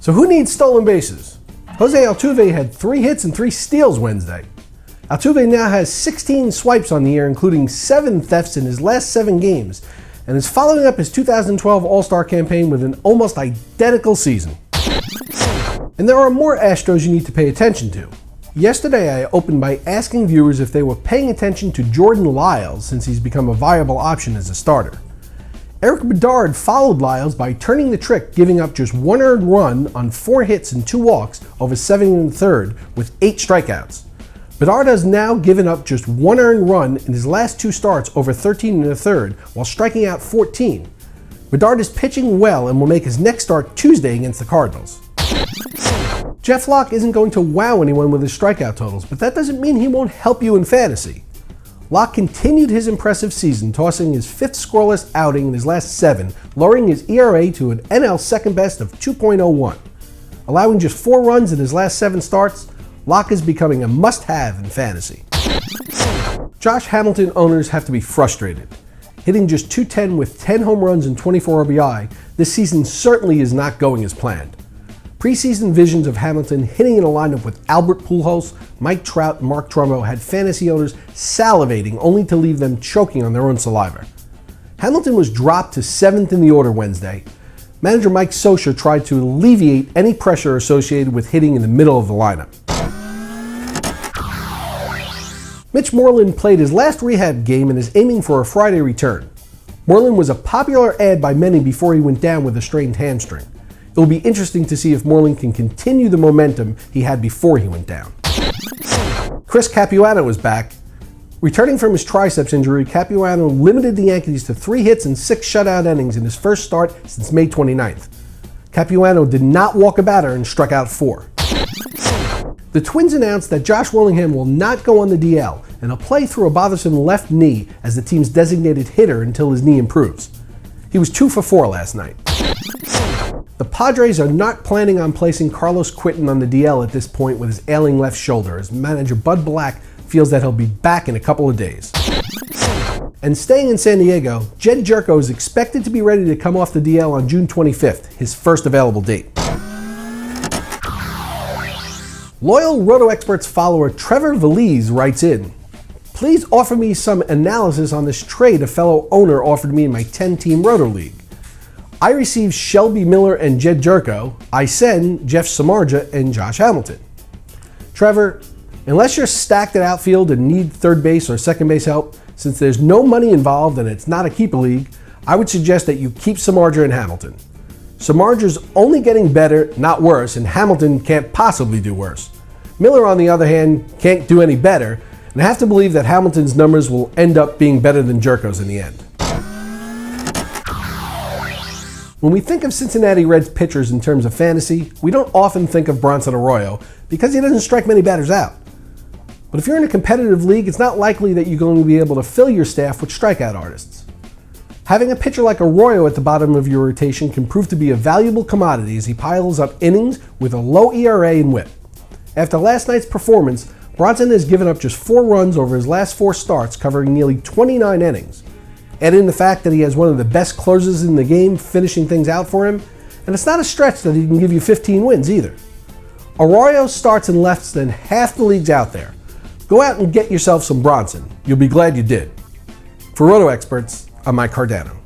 So who needs stolen bases? Jose Altuve had 3 hits and 3 steals Wednesday. Altuve now has 16 swipes on the year, including 7 thefts in his last 7 games, and is following up his 2012 All-Star campaign with an almost identical season. And there are more Astros you need to pay attention to. Yesterday I opened by asking viewers if they were paying attention to Jordan Lyles since he's become a viable option as a starter. Erik Bedard followed Lyles by turning the trick, giving up just 1 earned run on 4 hits and 2 walks over 7 1/3 with 8 strikeouts. Bedard has now given up just 1 earned run in his last 2 starts over 13 1/3 while striking out 14. Bedard is pitching well and will make his next start Tuesday against the Cardinals. Jeff Locke isn't going to wow anyone with his strikeout totals, but that doesn't mean he won't help you in fantasy. Locke continued his impressive season, tossing his 5th scoreless outing in his last 7, lowering his ERA to an NL second best of 2.01. Allowing just 4 runs in his last 7 starts, Locke is becoming a must-have in fantasy. Josh Hamilton owners have to be frustrated. Hitting just .210 with 10 home runs and 24 RBI, this season certainly is not going as planned. Preseason visions of Hamilton hitting in a lineup with Albert Pujols, Mike Trout, and Mark Trumbo had fantasy owners salivating only to leave them choking on their own saliva. Hamilton was dropped to 7th in the order Wednesday. Manager Mike Scioscia tried to alleviate any pressure associated with hitting in the middle of the lineup. Mitch Moreland played his last rehab game and is aiming for a Friday return. Moreland was a popular ad by many before he went down with a strained hamstring. It will be interesting to see if Moreland can continue the momentum he had before he went down. Chris Capuano is back. Returning from his triceps injury, Capuano limited the Yankees to 3 hits and 6 shutout innings in his first start since May 29th. Capuano did not walk a batter and struck out 4. The Twins announced that Josh Willingham will not go on the DL and will play through a bothersome left knee as the team's designated hitter until his knee improves. He was 2 for 4 last night. The Padres are not planning on placing Carlos Quintin on the DL at this point with his ailing left shoulder, as manager Bud Black feels that he'll be back in a couple of days. And staying in San Diego, Jedd Gyroko is expected to be ready to come off the DL on June 25th, his first available date. Loyal RotoExperts follower Trevor Valise writes in, "Please offer me some analysis on this trade a fellow owner offered me in my 10-team Roto League. I received Shelby Miller and Jedd Gyroko. I send Jeff Samardzija and Josh Hamilton." Trevor, unless you're stacked at outfield and need third base or second base help, since there's no money involved and it's not a keeper league, I would suggest that you keep Samardzija and Hamilton. Samardzija's only getting better, not worse, and Hamilton can't possibly do worse. Miller, on the other hand, can't do any better, and I have to believe that Hamilton's numbers will end up being better than Gyrko's in the end. When we think of Cincinnati Reds pitchers in terms of fantasy, we don't often think of Bronson Arroyo because he doesn't strike many batters out. But if you're in a competitive league, it's not likely that you're going to be able to fill your staff with strikeout artists. Having a pitcher like Arroyo at the bottom of your rotation can prove to be a valuable commodity as he piles up innings with a low ERA and whip. After last night's performance, Bronson has given up just 4 runs over his last 4 starts, covering nearly 29 innings. Add in the fact that he has one of the best closers in the game finishing things out for him, and it's not a stretch that he can give you 15 wins either. Arroyo starts in less than half the leagues out there. Go out and get yourself some Bronson. You'll be glad you did. For RotoExperts, I'm Mike Cardano.